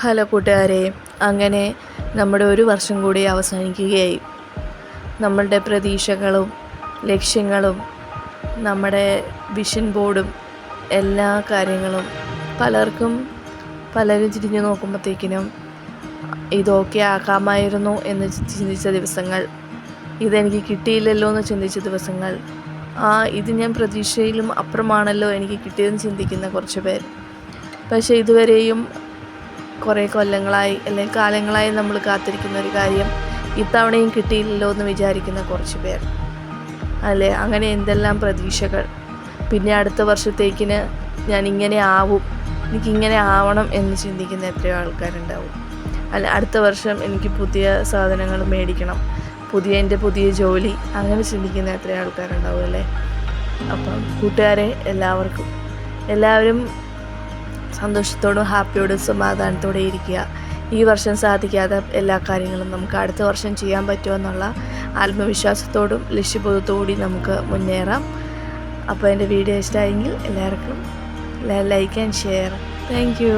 Hello കൂട്ടുകാരെ, അങ്ങനെ നമ്മുടെ ഒരു വർഷം കൂടി അവസാനിക്കുകയായി. നമ്മളുടെ പ്രതീക്ഷകളും ലക്ഷ്യങ്ങളും നമ്മുടെ വിഷൻ ബോർഡും എല്ലാ കാര്യങ്ങളും പലരും തിരിഞ്ഞു നോക്കുമ്പോഴത്തേക്കിനും ഇതൊക്കെ ആക്കാമായിരുന്നു എന്ന് ചിന്തിച്ച ദിവസങ്ങൾ, ഇതെനിക്ക് കിട്ടിയില്ലല്ലോ എന്ന് ചിന്തിച്ച ദിവസങ്ങൾ, ഇത് ഞാൻ പ്രതീക്ഷയിലും അപ്പുറമാണല്ലോ എനിക്ക് കിട്ടിയതെന്ന് ചിന്തിക്കുന്ന കുറച്ച് പേർ. പക്ഷേ ഇതുവരെയും കുറേ കൊല്ലങ്ങളായി അല്ലെങ്കിൽ കാലങ്ങളായി നമ്മൾ കാത്തിരിക്കുന്ന ഒരു കാര്യം ഇത്തവണയും കിട്ടിയില്ലല്ലോ എന്ന് വിചാരിക്കുന്ന കുറച്ച് പേർ അല്ലേ. അങ്ങനെ എന്തെല്ലാം പ്രതീക്ഷകൾ. പിന്നെ അടുത്ത വർഷത്തേക്കിന് ഞാൻ ഇങ്ങനെ ആവും, എനിക്കിങ്ങനെ ആവണം എന്ന് ചിന്തിക്കുന്ന എത്രയോ ആൾക്കാരുണ്ടാവും. അല്ല, അടുത്ത വർഷം എനിക്ക് പുതിയ സാധനങ്ങൾ മേടിക്കണം, എൻ്റെ പുതിയ ജോലി, അങ്ങനെ ചിന്തിക്കുന്ന എത്രയോ ആൾക്കാരുണ്ടാവും അല്ലേ. അപ്പം കൂട്ടുകാരെ, എല്ലാവരും സന്തോഷത്തോടും ഹാപ്പിയോടും സമാധാനത്തോടെ ഇരിക്കുക. ഈ വർഷം സാധിക്കാത്ത എല്ലാ കാര്യങ്ങളും നമുക്ക് അടുത്ത വർഷം ചെയ്യാൻ പറ്റുമെന്നുള്ള ആത്മവിശ്വാസത്തോടും ലക്ഷ്യബോധത്തോടുകൂടി നമുക്ക് മുന്നേറാം. അപ്പോൾ എൻ്റെ വീഡിയോ ഇഷ്ടമായെങ്കിൽ എല്ലാവർക്കും like and share. Thank you.